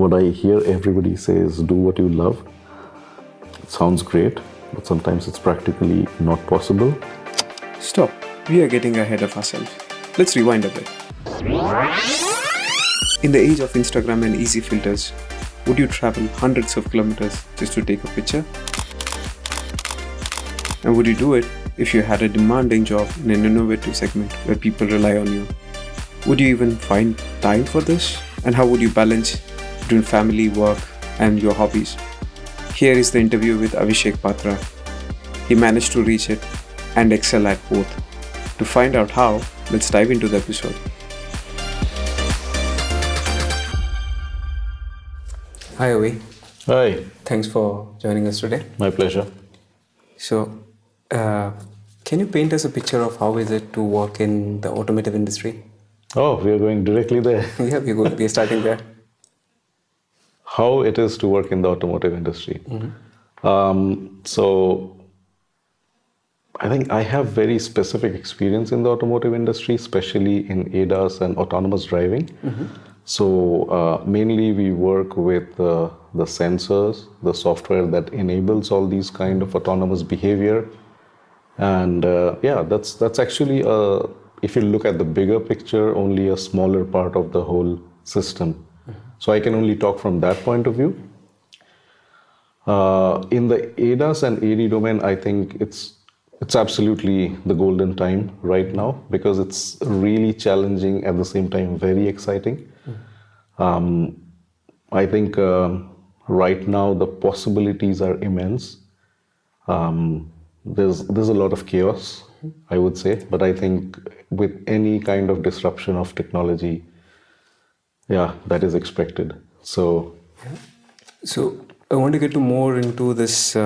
what I hear everybody say is do what you love. It sounds great, but sometimes it's practically not possible. Stop. We are getting ahead of ourselves. Let's rewind a bit. In the age of Instagram and easy filters, would you travel hundreds of kilometers just to take a picture? And would you do it if you had a demanding job in an innovative segment where people rely on you? Would you even find time for this? And how would you balance between family, work, and your hobbies? Here is the interview with Avishek Patra. He managed to reach it and excel at both. To find out how, let's dive into the episode. Hi Avi. Hi, Thanks for joining us today. my pleasure. So, can you paint us a picture of how is it to work in the automotive industry? Oh, we are going directly there. Yeah, we're starting there. How it is to work in the automotive industry. So I think I have very specific experience in the automotive industry, especially in ADAS and autonomous driving. So mainly we work with the sensors, the software that enables all these kind of autonomous behavior. And that's actually, if you look at the bigger picture, only a smaller part of the whole system. So I can only talk from that point of view. In the ADAS and AD domain, I think it's absolutely the golden time right now because it's really challenging, at the same time very exciting. I think right now the possibilities are immense. There's a lot of chaos, I would say, but I think with any kind of disruption of technology, that is expected. So I want to get to more into this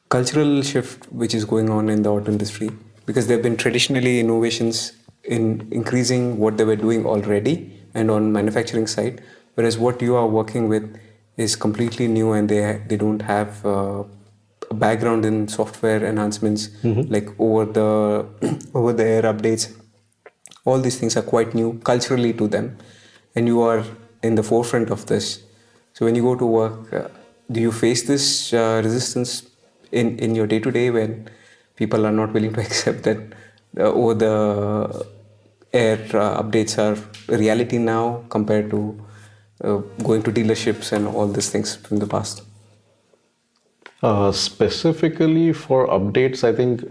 cultural shift which is going on in the auto industry, because there have been traditionally innovations in increasing what they were doing already and on manufacturing side, whereas what you are working with is completely new and they don't have a background in software enhancements like over the air updates. All these things are quite new culturally to them, and you are in the forefront of this. So when you go to work, do you face this resistance in your day-to-day when people are not willing to accept that over the air updates are reality now compared to going to dealerships and all these things from the past? specifically for updates, I think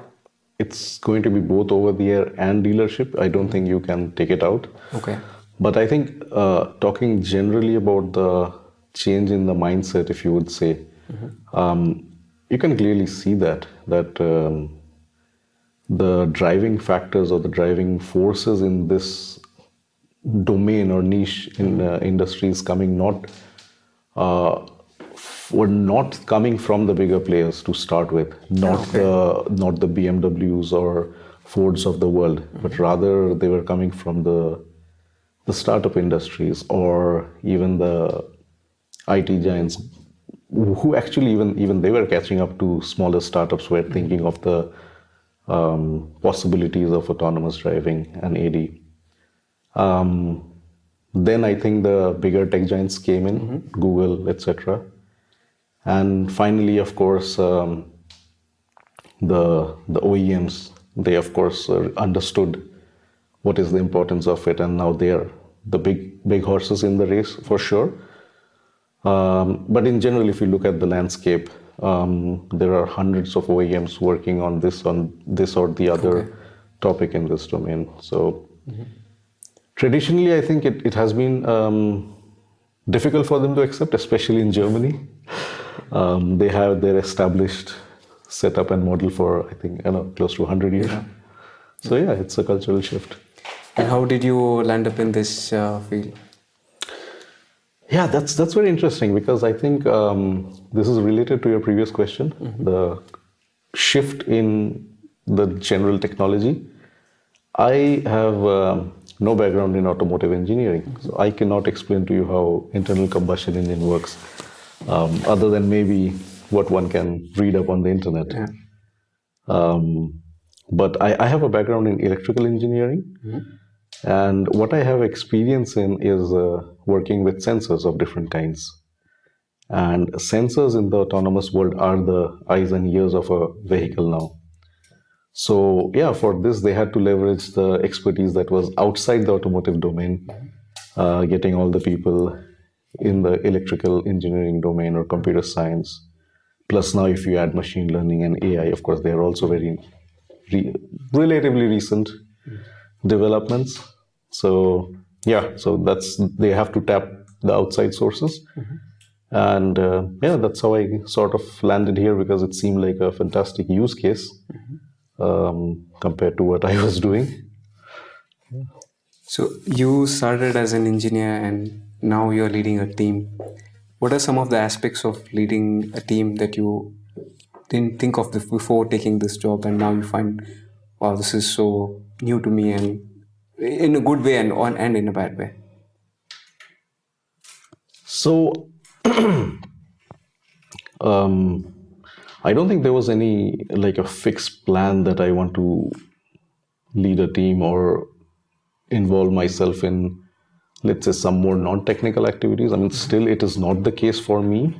it's going to be both over the air and dealership. I don't think you can take it out. Okay. But I think talking generally about the change in the mindset, if you would say, you can clearly see that the driving factors or the driving forces in this domain or niche in industry is coming were not coming from the bigger players to start with, not the BMWs or Fords of the world, but rather they were coming from the startup industries or even the IT giants, who actually even they were catching up to smaller startups who were thinking of the possibilities of autonomous driving and AD. Then I think the bigger tech giants came in, Google, etc. And finally, of course, the OEMs, they of course understood what is the importance of it, and now they are the big horses in the race for sure. But in general, if you look at the landscape, there are hundreds of OEMs working on this or the other topic in this domain. So traditionally, I think it has been difficult for them to accept, especially in Germany. They have their established setup and model for, I think, close to 100 years. Yeah. So it's a cultural shift. And how did you land up in this field? Yeah, that's very interesting because I think this is related to your previous question, the shift in the general technology. I have no background in automotive engineering, so I cannot explain to you how internal combustion engine works, other than maybe what one can read up on the internet. Yeah. But I have a background in electrical engineering. And what I have experience in is working with sensors of different kinds. And sensors in the autonomous world are the eyes and ears of a vehicle now. So, yeah, for this, they had to leverage the expertise that was outside the automotive domain, getting all the people in the electrical engineering domain or computer science. Plus, now if you add machine learning and AI, of course, they are also very relatively recent developments. So, yeah, so they have to tap the outside sources. And yeah, that's how I sort of landed here because it seemed like a fantastic use case compared to what I was doing. So you started as an engineer and now you're leading a team. What are some of the aspects of leading a team that you didn't think of before taking this job, and now you find, wow, this is so new to me, and in a good way and in a bad way? So, I don't think there was any like a fixed plan that I want to lead a team or involve myself in, let's say, some more non-technical activities. I mean, still it is not the case for me.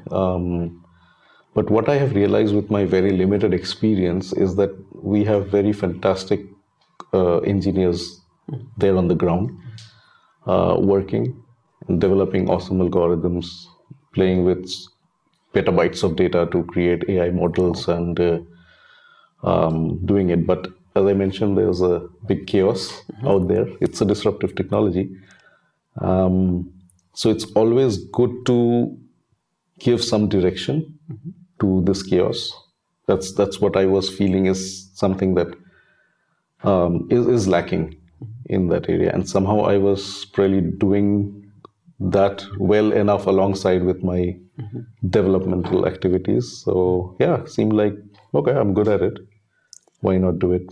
But what I have realized with my very limited experience is that we have very fantastic engineers there on the ground, working and developing awesome algorithms, playing with petabytes of data to create AI models and doing it. But as I mentioned, there's a big chaos out there. It's a disruptive technology. So it's always good to give some direction to this chaos. That's what I was feeling is something that is lacking in that area. And somehow I was probably doing that well enough alongside with my developmental activities. So yeah, seemed like, okay, I'm good at it. Why not do it?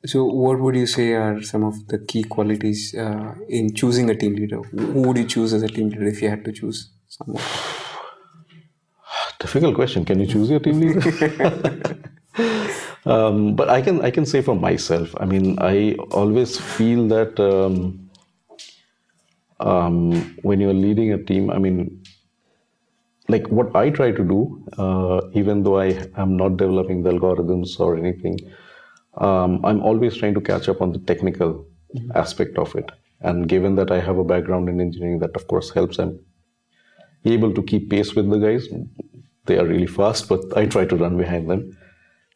So, what would you say are some of the key qualities in choosing a team leader? Who would you choose as a team leader if you had to choose someone? Difficult question. Can you choose your team leader? But I can say for myself. I mean, I always feel that when you're leading a team, I mean, like what I try to do, even though I am not developing the algorithms or anything, I'm always trying to catch up on the technical aspect of it. And given that I have a background in engineering, that of course helps. I'm able to keep pace with the guys. They are really fast, but I try to run behind them.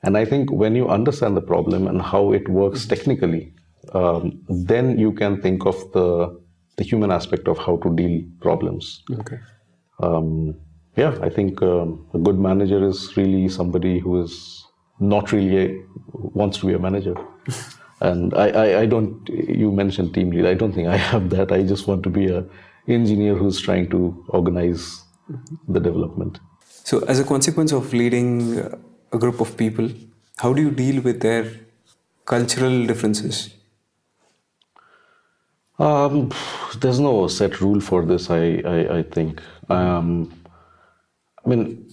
And I think when you understand the problem and how it works technically, then you can think of the human aspect of how to deal problems. Okay. Yeah, I think a good manager is really somebody who is not really wants to be a manager. And I don't, you mentioned team lead. I don't think I have that. I just want to be a engineer who's trying to organize the development. So, as a consequence of leading a group of people, how do you deal with their cultural differences? Um, there's no set rule for this, I think. I mean,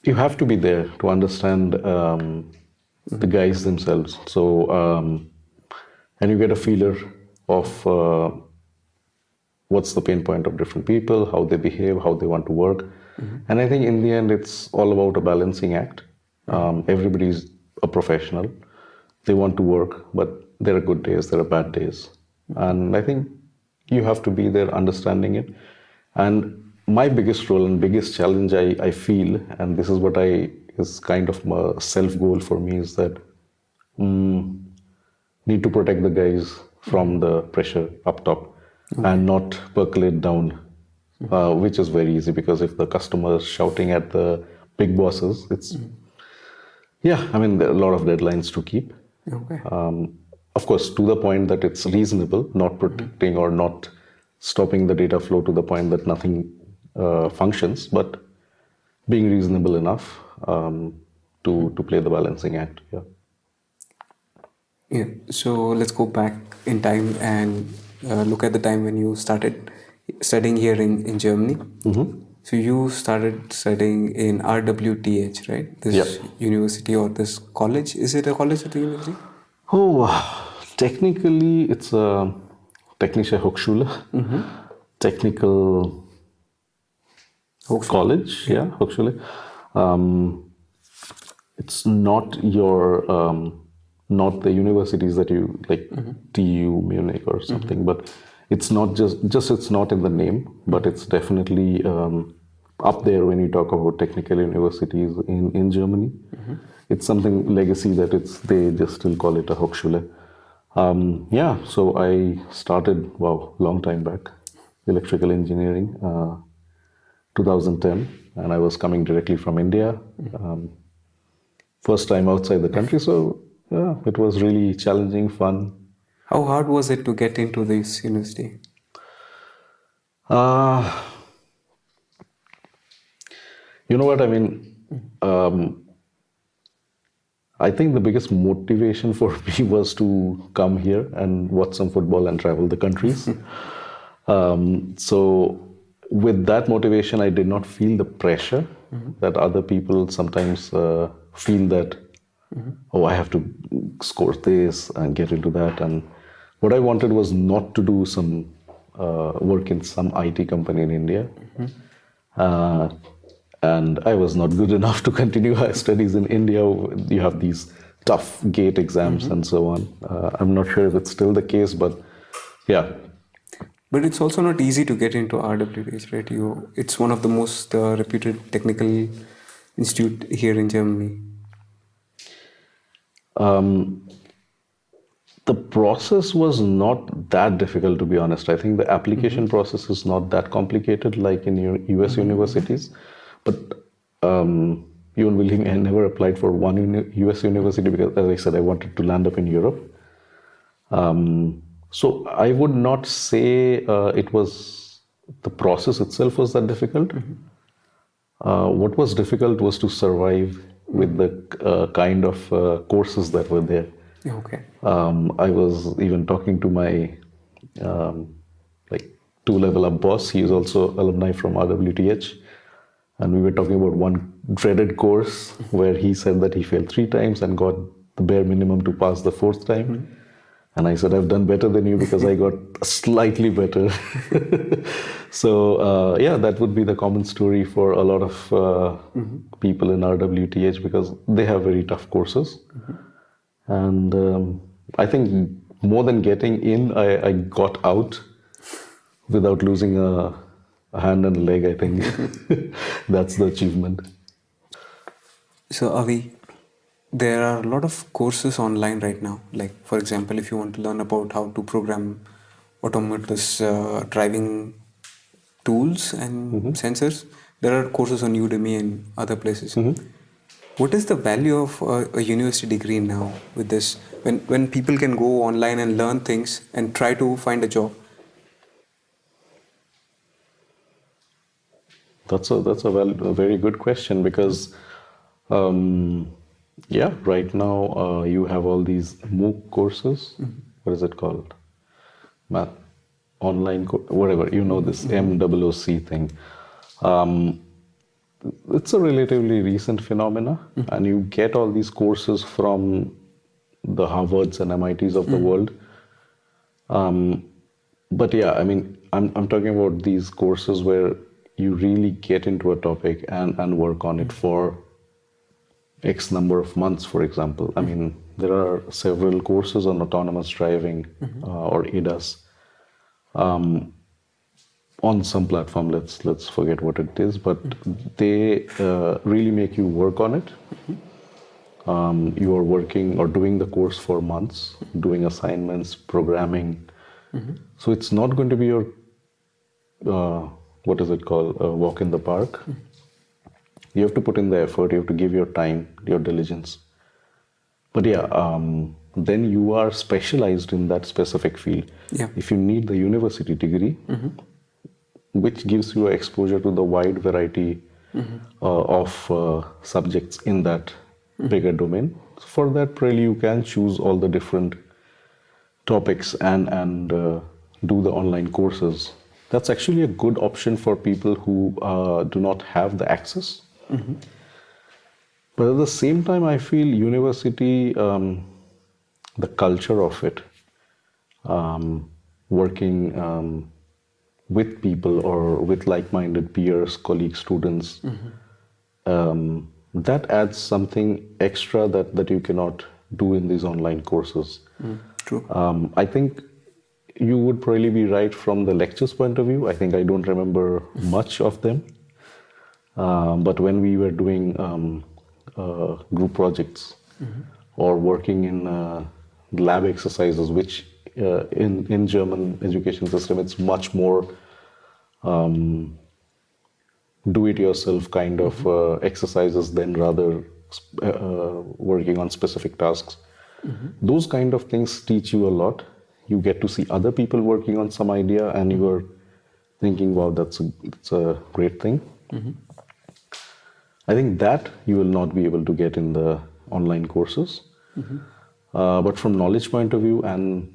you have to be there to understand the guys themselves. So, and you get a feeler of what's the pain point of different people, how they behave, how they want to work. And I think in the end, it's all about a balancing act. Everybody's a professional. They want to work, but there are good days, there are bad days. And I think you have to be there understanding it. And my biggest role and biggest challenge I feel, and this is what is kind of a self goal for me, is that need to protect the guys from the pressure up top and not percolate down, which is very easy because if the customer is shouting at the big bosses, it's, yeah, I mean, there are a lot of deadlines to keep. Okay. Of course, to the point that it's reasonable, not protecting or not stopping the data flow to the point that nothing functions, but being reasonable enough to play the balancing act. Yeah. Yeah. So let's go back in time and look at the time when you started studying here in Germany. So you started studying in RWTH, right? This university or this college. Is it a college or a university? Oh, technically it's a Technische Hochschule. technical Hopefully. college, yeah, actually. Um, it's not your not the universities that you like, TU Munich or something, but it's not just it's not in the name, but it's definitely up there when you talk about technical universities in Germany. It's something legacy that they just still call it a Hochschule. Yeah, so I started, wow, long time back, electrical engineering, 2010, and I was coming directly from India. First time outside the country, so yeah, it was really challenging, fun. How hard was it to get into this university? Uh, you know what I mean? Um, I think the biggest motivation for me was to come here and watch some football and travel the countries. So, with that motivation, I did not feel the pressure that other people sometimes feel that, oh, I have to score this and get into that. And what I wanted was not to do some work in some IT company in India. Uh, and I was not good enough to continue higher studies in India. You have these tough gate exams and so on. I'm not sure if it's still the case, but yeah. But it's also not easy to get into RWTH, right? It's one of the most reputed technical institute here in Germany. The process was not that difficult, to be honest. I think the application process is not that complicated like in US universities. But you won't believe me, I never applied for one US university because, as I said, I wanted to land up in Europe. So I would not say it was the process itself was that difficult. What was difficult was to survive with the kind of courses that were there. Okay. I was even talking to my um, like 2 level up boss. He is also alumni from RWTH, and we were talking about one dreaded course where he said that he failed 3 times and got the bare minimum to pass the fourth time. And I said, I've done better than you because I got slightly better. So, yeah, that would be the common story for a lot of people in RWTH because they have very tough courses. And I think more than getting in, I got out without losing a hand and a leg, I think. That's the achievement. So, Avi, there are a lot of courses online right now. Like, for example, if you want to learn about how to program autonomous driving tools and sensors, there are courses on Udemy and other places. What is the value of a university degree now with this? When people can go online and learn things and try to find a job? That's a very good question because, um, yeah, right now you have all these MOOC courses. What is it called? Math, online, whatever. You know this MOOC thing. Um, it's a relatively recent phenomena, and you get all these courses from the Harvards and MITs of the world. But yeah, I mean, I'm talking about these courses where you really get into a topic and work on it for X number of months, for example. I mean, there are several courses on autonomous driving or ADAS on some platform. Let's forget what it is, but they really make you work on it. You are working or doing the course for months, doing assignments, programming. So it's not going to be your what is it called, walk in the park. You have to put in the effort, you have to give your time, your diligence. But yeah, then you are specialized in that specific field. Yeah. If you need the university degree, which gives you exposure to the wide variety of subjects in that bigger domain, for that really you can choose all the different topics and do the online courses. That's actually a good option for people who do not have the access. But at the same time, I feel university, the culture of it, working with people or with like-minded peers, colleagues, students, that adds something extra that you cannot do in these online courses. True. I think you would probably be right from the lectures point of view. I think I don't remember much of them. But when we were doing group projects or working in lab exercises, which in German education system, it's much more do-it-yourself kind of exercises than rather working on specific tasks. Those kind of things teach you a lot. You get to see other people working on some idea, and you are thinking, "Wow, that's a great thing." I think that you will not be able to get in the online courses. But from knowledge point of view and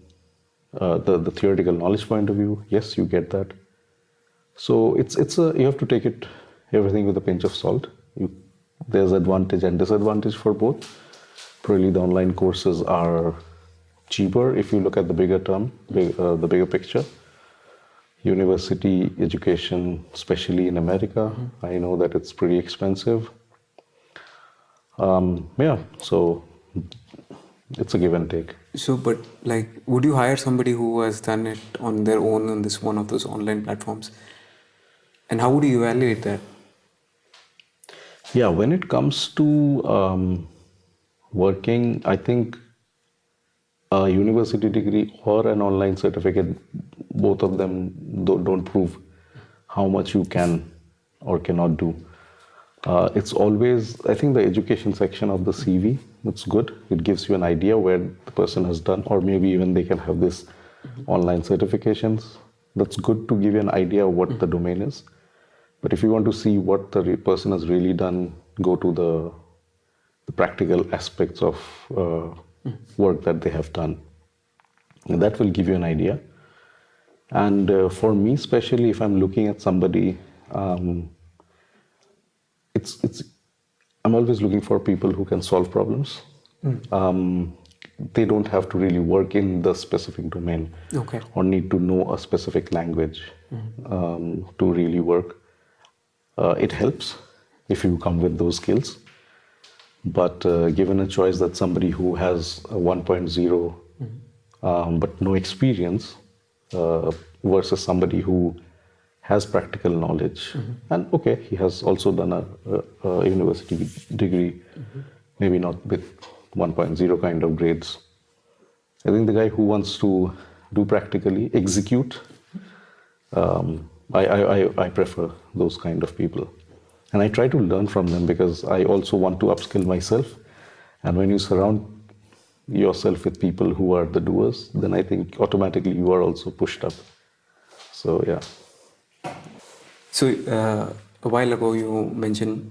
the theoretical knowledge point of view, yes, you get that. So you have to take it everything with a pinch of salt. There's advantage and disadvantage for both. Probably the online courses are cheaper if you look at the bigger term, the bigger picture. University education, especially in America, I know that it's pretty expensive. So it's a give and take. So, but like, would you hire somebody who has done it on their own on this one of those online platforms? And how would you evaluate that? Yeah, when it comes to working, I think a university degree or an online certificate, both of them don't prove how much you can or cannot do. It's always, I think the education section of the CV, it's good. It gives you an idea where the person has done, or maybe even they can have this online certifications. That's good to give you an idea of what the domain is. But if you want to see what the person has really done, go to the practical aspects of work that they have done. And that will give you an idea. And for me, especially if I'm looking at somebody, I'm always looking for people who can solve problems. They don't have to really work in the specific domain or need to know a specific language to really work. It helps if you come with those skills. But given a choice that somebody who has a 1.0 but no experience versus somebody who has practical knowledge, and he has also done a university degree, maybe not with 1.0 kind of grades. I think the guy who wants to do practically, execute, I prefer those kind of people. And I try to learn from them because I also want to upskill myself. And when you surround yourself with people who are the doers, then I think automatically you are also pushed up. So, yeah. So, a while ago you mentioned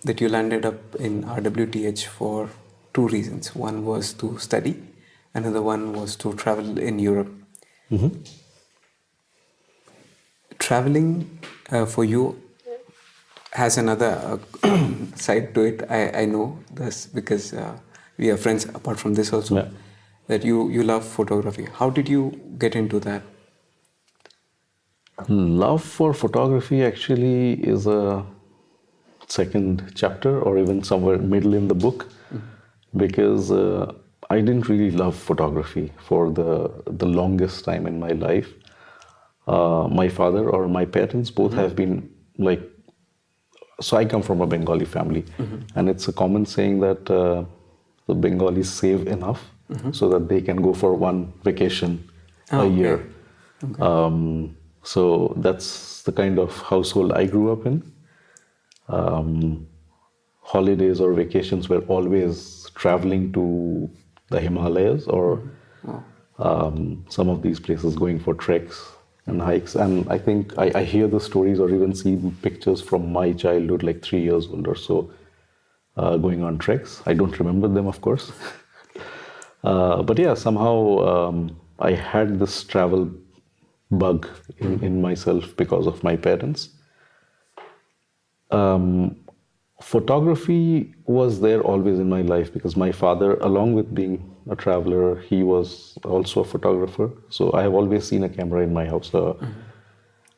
that you landed up in RWTH for two reasons. One was to study, another one was to travel in Europe. Traveling for you has another side to it. I know this because we are friends apart from this also, that you love photography. How did you get into that? Love for photography actually is a second chapter or even somewhere middle in the book, because I didn't really love photography for the longest time in my life. My father or my parents both have been like, so I come from a Bengali family, and it's a common saying that the Bengalis save enough so that they can go for one vacation a year. So that's the kind of household I grew up in. Holidays or vacations were always traveling to the Himalayas or some of these places, going for treks and hikes. And I think I hear the stories or even see pictures from my childhood, like 3 years old or so, going on treks. I don't remember them, of course. But yeah, somehow I had this travel bug in myself because of my parents. Photography was there always in my life because my father, along with being a traveler, he was also a photographer. So I have always seen a camera in my house.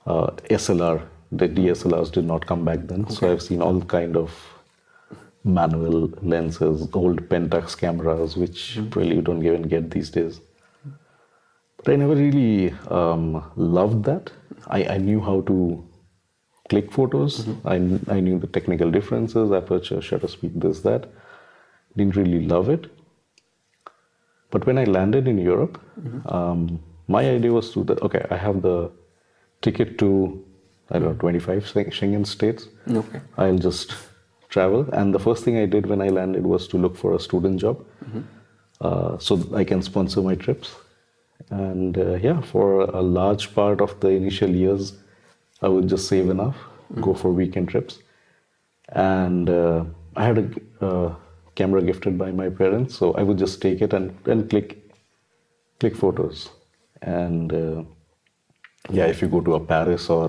SLR. The DSLRs did not come back then, so I've seen all kind of manual lenses, old Pentax cameras, which really you don't even get these days. But I never really loved that. I knew how to click photos. I knew the technical differences, aperture, shutter speed, this, that. Didn't really love it. But when I landed in Europe, my idea was to that, okay, I have the ticket to, I don't know, 25 Schengen states. Okay. I'll just travel. And the first thing I did when I landed was to look for a student job so I can sponsor my trips. And for a large part of the initial years, I would just save enough, go for weekend trips. And I had a camera gifted by my parents, so I would just take it and click photos. And if you go to a Paris or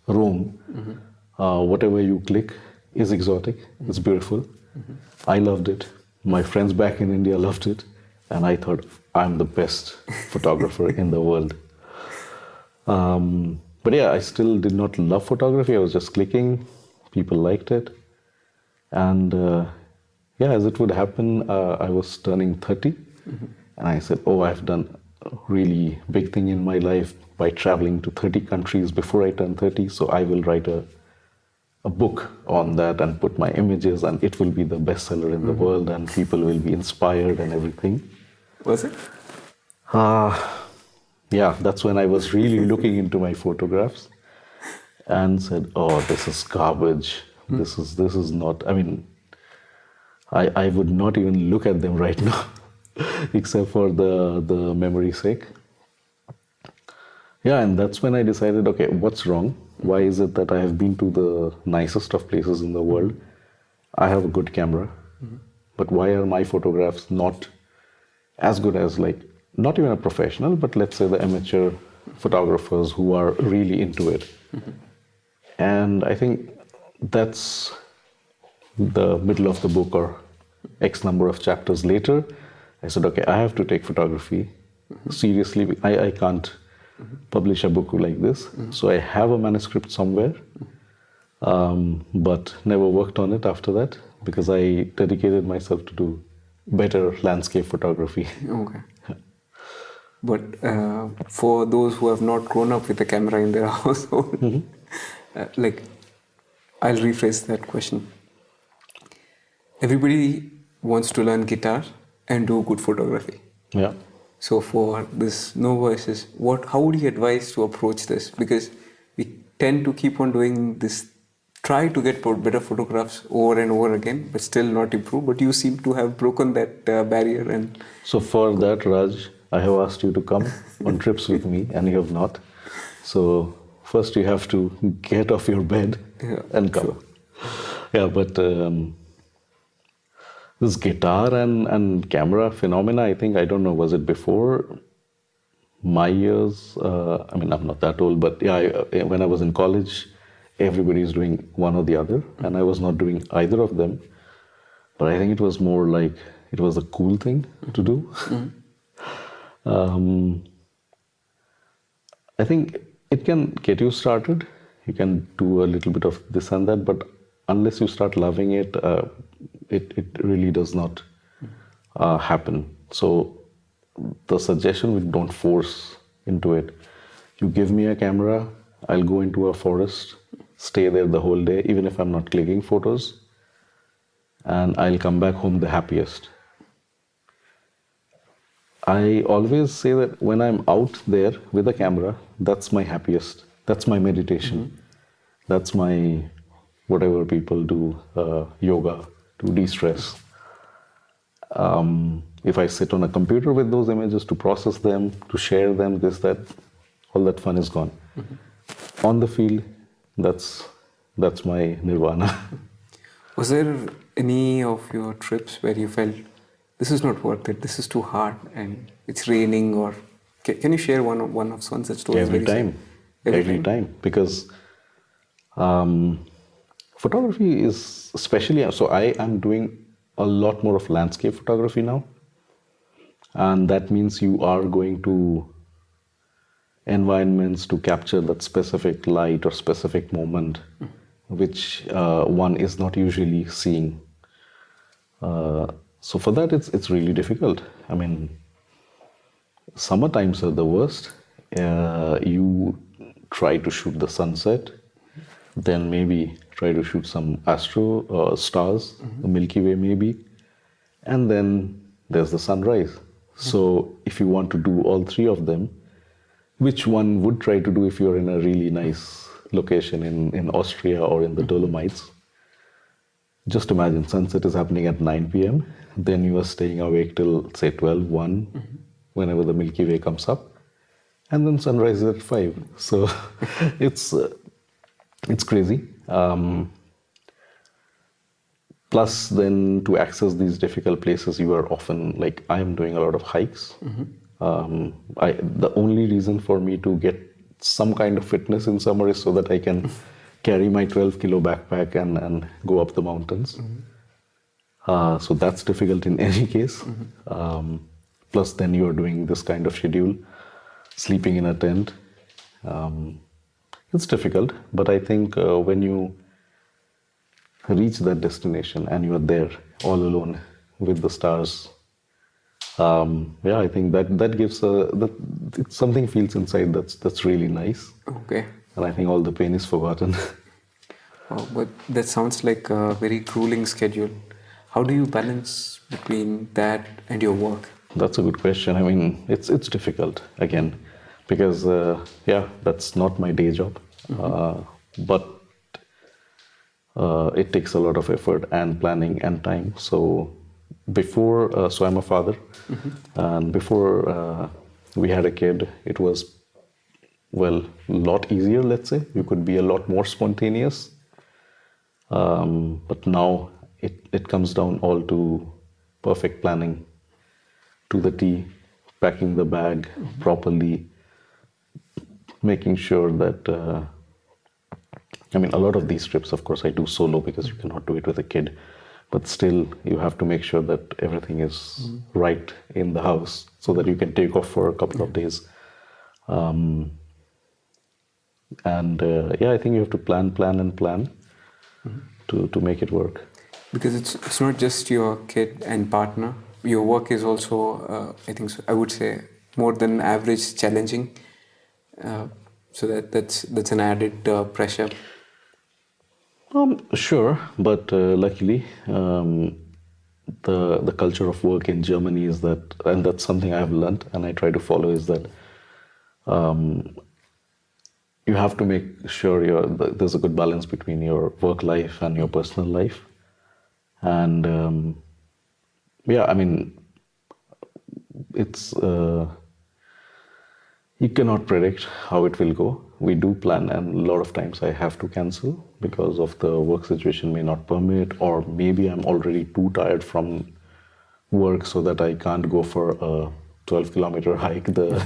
a Rome, whatever you click is exotic, it's beautiful. I loved it. My friends back in India loved it. And I thought, I'm the best photographer in the world. But I still did not love photography. I was just clicking. People liked it. And as it would happen, I was turning 30. And I said, I've done a really big thing in my life by traveling to 30 countries before I turn 30. So I will write a book on that and put my images, and it will be the bestseller in the world, and people will be inspired and everything. Was it? That's when I was really looking into my photographs and said, this is garbage. This is not, I would not even look at them right now, except for the memory's sake. And that's when I decided, okay, what's wrong? Why is it that I have been to the nicest of places in the world? I have a good camera, but why are my photographs not as good as, not even a professional, but let's say the amateur photographers who are really into it? And I think that's the middle of the book, or X number of chapters later. I said, okay, I have to take photography seriously. I can't publish a book like this. So I have a manuscript somewhere, but never worked on it after that, because I dedicated myself to do better landscape photography. Okay. But for those who have not grown up with a camera in their household, I'll rephrase that question. Everybody wants to learn guitar and do good photography. Yeah. So for this novices, how would you advise to approach this? Because we tend to keep on doing this, try to get better photographs over and over again, but still not improve. But you seem to have broken that barrier. And so for that, Raj, I have asked you to come on trips with me, and you have not. So first you have to get off your bed and come. Sure. But this guitar and camera phenomena, I think, I don't know, was it before my years? I'm not that old, but when I was in college, everybody is doing one or the other, and I was not doing either of them. But I think it was more like it was a cool thing to do. I think it can get you started. You can do a little bit of this and that, but unless you start loving it, it really does not happen. So the suggestion would, don't force into it. You give me a camera, I'll go into a forest, stay there the whole day, even if I'm not clicking photos, and I'll come back home the happiest. I always say that when I'm out there with a camera, that's my happiest. That's my meditation. That's my whatever people do, yoga, to de-stress. If I sit on a computer with those images to process them, to share them, this, that, all that fun is gone. On the field, that's my nirvana. Was there any of your trips where you felt, this is not worth it, this is too hard, and it's raining, or can you share one of such stories? Every time, because photography is, especially, so I am doing a lot more of landscape photography now, and that means you are going to environments to capture that specific light or specific moment, which one is not usually seeing. So for that, it's really difficult. I mean, summer times are the worst. You try to shoot the sunset, then maybe try to shoot some astro stars, the Milky Way maybe, and then there's the sunrise. So if you want to do all three of them, which one would try to do if you're in a really nice location in Austria or in the Dolomites? Just imagine sunset is happening at 9 p.m. Then you are staying awake till say 12, 1, whenever the Milky Way comes up, and then sunrise is at 5. So it's crazy. Plus, then to access these difficult places, you are often like I am doing a lot of hikes. The only reason for me to get some kind of fitness in summer is so that I can carry my 12-kilo backpack and go up the mountains. So that's difficult in any case. Plus, then you are doing this kind of schedule, sleeping in a tent. It's difficult, but I think when you reach that destination and you are there all alone with the stars, I think that gives something feels inside that's really nice. Okay. And I think all the pain is forgotten. Wow, but that sounds like a very grueling schedule. How do you balance between that and your work? That's a good question. I mean, it's difficult again because that's not my day job, but it takes a lot of effort and planning and time. So so I'm a father, and before we had a kid, it was a lot easier. Let's say you could be a lot more spontaneous, but now it comes down all to perfect planning to the T, packing the bag properly, making sure that, a lot of these trips, of course, I do solo because you cannot do it with a kid, but still you have to make sure that everything is right in the house so that you can take off for a couple of days. I think you have to plan to make it work. Because it's not just your kid and partner. Your work is also, I would say, more than average challenging. So that's an added pressure. Sure, but luckily, the culture of work in Germany is that, and that's something I've learned and I try to follow, is that you have to make sure there's a good balance between your work life and your personal life. And it's you cannot predict how it will go. We do plan, and a lot of times I have to cancel because of the work situation may not permit, or maybe I'm already too tired from work so that I can't go for a 12-kilometer hike the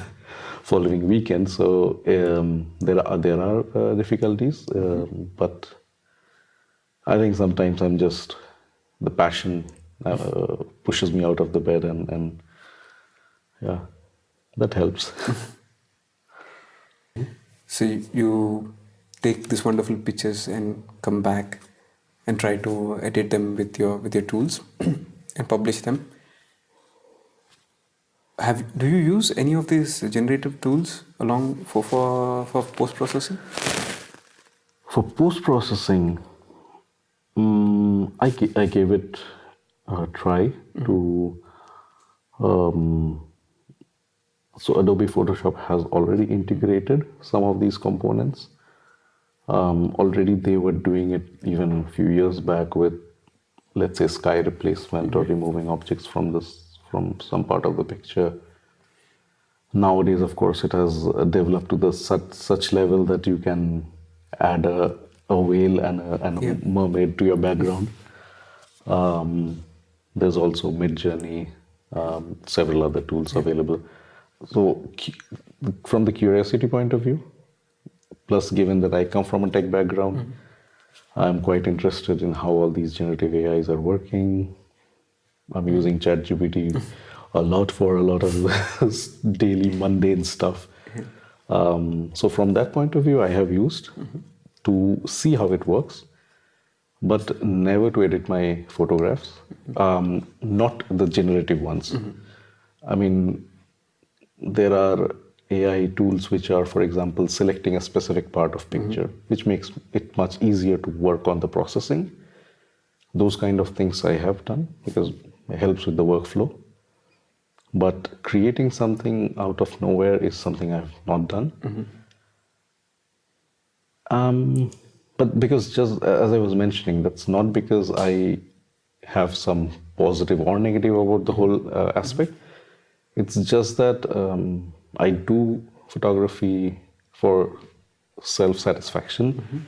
following weekend. So there are difficulties, but I think sometimes the passion pushes me out of the bed, and that helps. So you take these wonderful pictures and come back and try to edit them with your tools and publish them. Do you use any of these generative tools along for post-processing? For post-processing, I gave it a try to. So Adobe Photoshop has already integrated some of these components. Already they were doing it even a few years back with, let's say, sky replacement or removing objects from some part of the picture. Nowadays, of course, it has developed to such level that you can add a whale and a mermaid to your background. There's also Midjourney, several other tools available. So from the curiosity point of view, plus given that I come from a tech background, I'm quite interested in how all these generative AIs are working. I'm using ChatGPT a lot for a lot of daily mundane stuff. So from that point of view, I have used to see how it works, but never to edit my photographs, not the generative ones. I mean, there are AI tools which are, for example, selecting a specific part of picture, which makes it much easier to work on the processing. Those kind of things I have done because it helps with the workflow. But creating something out of nowhere is something I've not done. But because just as I was mentioning, that's not because I have some positive or negative about the whole aspect. It's just that I do photography for self-satisfaction.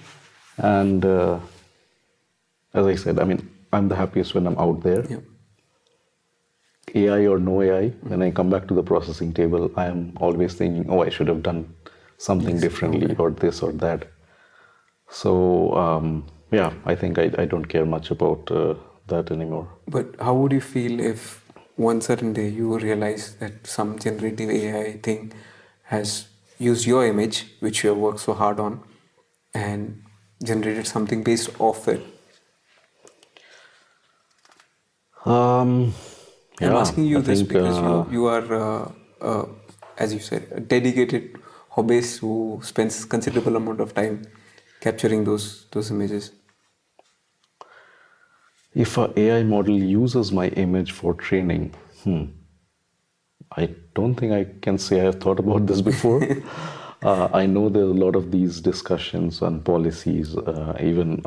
And as I said, I mean, I'm the happiest when I'm out there. Yeah. AI or no AI, when I come back to the processing table, I am always thinking, oh, I should have done something differently or this or that. So, yeah, I think I don't care much about that anymore. But how would you feel if one certain day you realize that some generative AI thing has used your image, which you have worked so hard on, and generated something based off it? Um, I'm yeah, asking you I this think, because you are, as you said, a dedicated hobbyist who spends considerable amount of time capturing those images. if a AI model uses my image for training, I don't think I can say I have thought about this before. I know there's a lot of these discussions on policies, even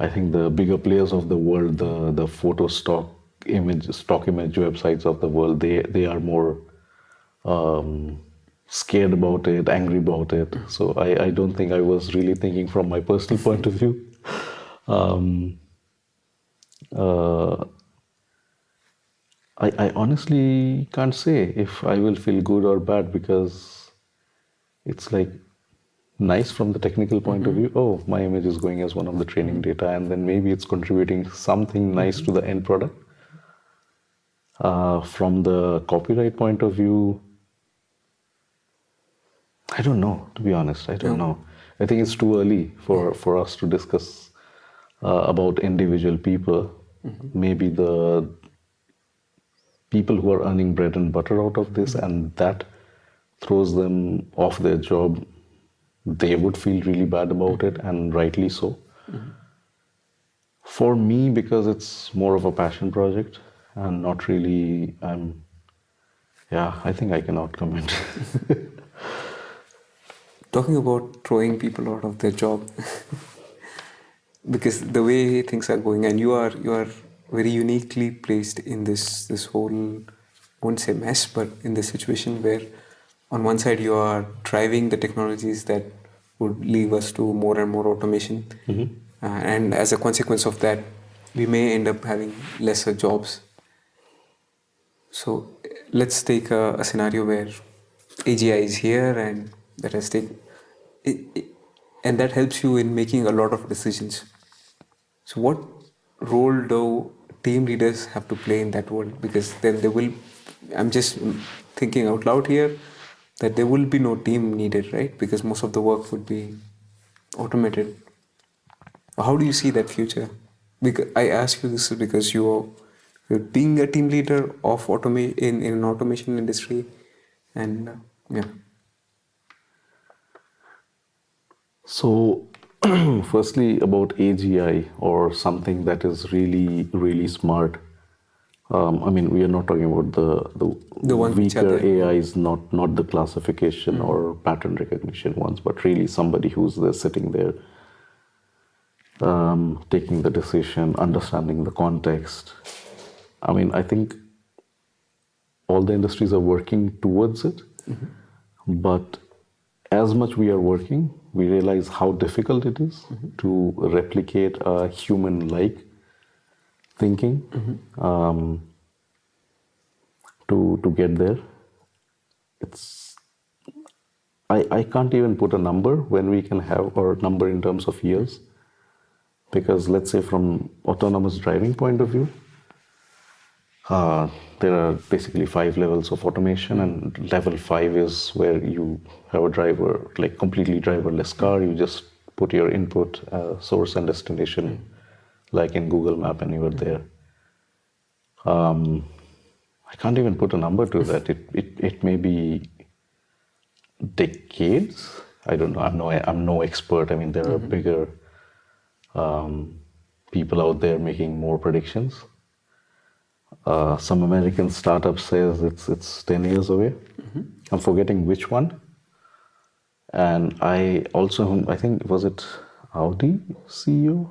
I think the bigger players of the world, the photo stock image websites of the world, they are more scared about it, angry about it. So I don't think I was really thinking from my personal point of view. Uh, I honestly can't say if I will feel good or bad because it's like nice from the technical point of view. Oh, my image is going as one of the training data, and then maybe it's contributing something nice to the end product. From the copyright point of view, I don't know, to be honest. I don't know. I think it's too early for us to discuss about individual people. Maybe the people who are earning bread and butter out of this and that throws them off their job, they would feel really bad about it, and rightly so. For me, because it's more of a passion project and not really, yeah, I think I cannot comment. Talking about throwing people out of their job, because the way things are going, and you are very uniquely placed in this whole, won't say mess, but in this situation where on one side you are driving the technologies that would lead us to more and more automation, and as a consequence of that we may end up having lesser jobs. So let's take a scenario where AGI is here and that has taken it, and that helps you in making a lot of decisions. So what role do team leaders have to play in that world? Because then they will, I'm just thinking out loud here, that there will be no team needed, right? Because most of the work would be automated. How do you see that future? Because I ask you this because you're being a team leader of in an automation industry, and yeah. So, firstly, about AGI or something that is really, really smart. I mean, we are not talking about The the ones which are weaker there. AIs, not the classification or pattern recognition ones, but really somebody who's there sitting there, taking the decision, understanding the context. I mean, I think all the industries are working towards it, but as much we are working, we realize how difficult it is to replicate a human-like thinking to get there. It's I can't even put a number when we can have or number in terms of years, because let's say from autonomous driving point of view, There are basically 5 levels of automation, and level 5 is where you have a driver, like completely driverless car. You just put your input, source and destination, like in Google Map, and you are there. I can't even put a number to that. It may be decades. I don't know. I'm no expert. I mean, there are bigger people out there making more predictions. Some American startup says it's 10 years away. I'm forgetting which one. And I think, was it Audi CEO?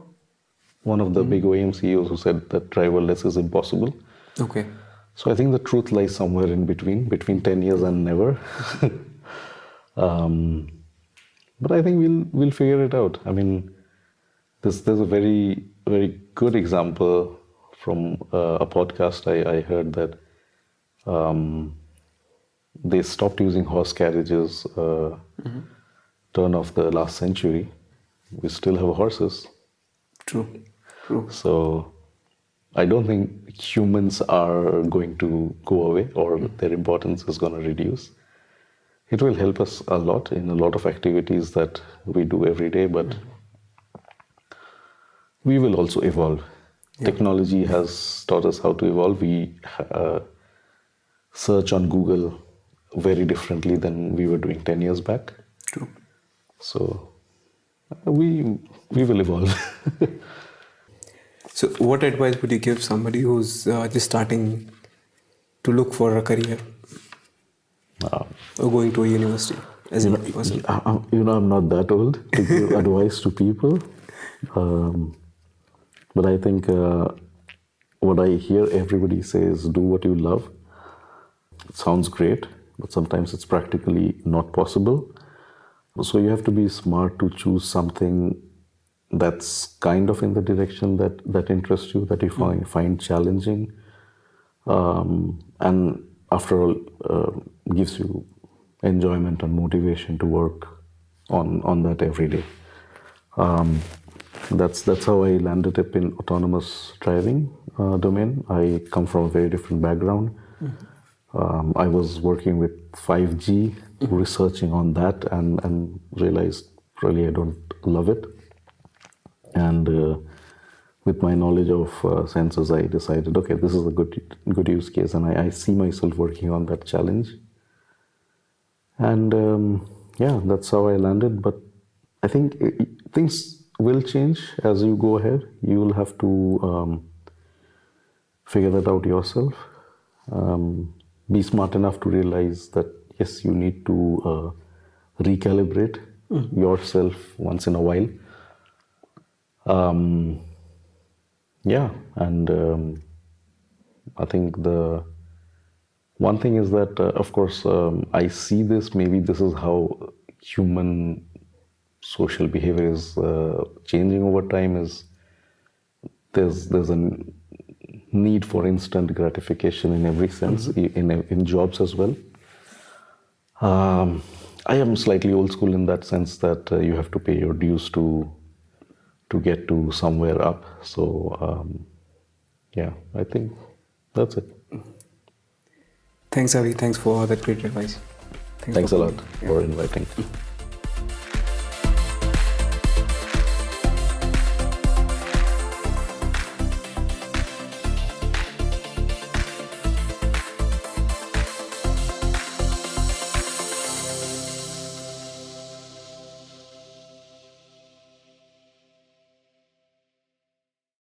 One of the big OEM CEOs who said that driverless is impossible. Okay. So I think the truth lies somewhere in between 10 years and never. But I think we'll figure it out. I mean, there's a very, very good example from a podcast I heard that they stopped using horse carriages turn of the last century. We still have horses. True. So I don't think humans are going to go away or their importance is going to reduce. It will help us a lot in a lot of activities that we do every day, but we will also evolve. Yeah. Technology has taught us how to evolve. We search on Google very differently than we were doing 10 years back. True. So we will evolve. So what advice would you give somebody who's just starting to look for a career or going to a university as a person? I'm not that old to give advice to people. But I think what I hear everybody say is do what you love. It sounds great, but sometimes it's practically not possible. So you have to be smart to choose something that's kind of in the direction that interests you, that you find challenging, and after all, gives you enjoyment and motivation to work on that every day. That's how I landed up in autonomous driving domain. I come from a very different background. I was working with 5G, researching on that, and realized really I don't love it. And with my knowledge of sensors, I decided, okay, this is a good use case, and I see myself working on that challenge. And that's how I landed. But I think things will change as you go ahead. You will have to figure that out yourself. Be smart enough to realize that, yes, you need to recalibrate yourself once in a while. And I think the one thing is that, of course, I see this, maybe this is how human social behavior is changing over time, is there's a need for instant gratification in every sense, in jobs as well. I am slightly old school in that sense that you have to pay your dues to get to somewhere up. So I think that's it. Thanks, Avi. Thanks for that great advice. Thanks a lot for inviting.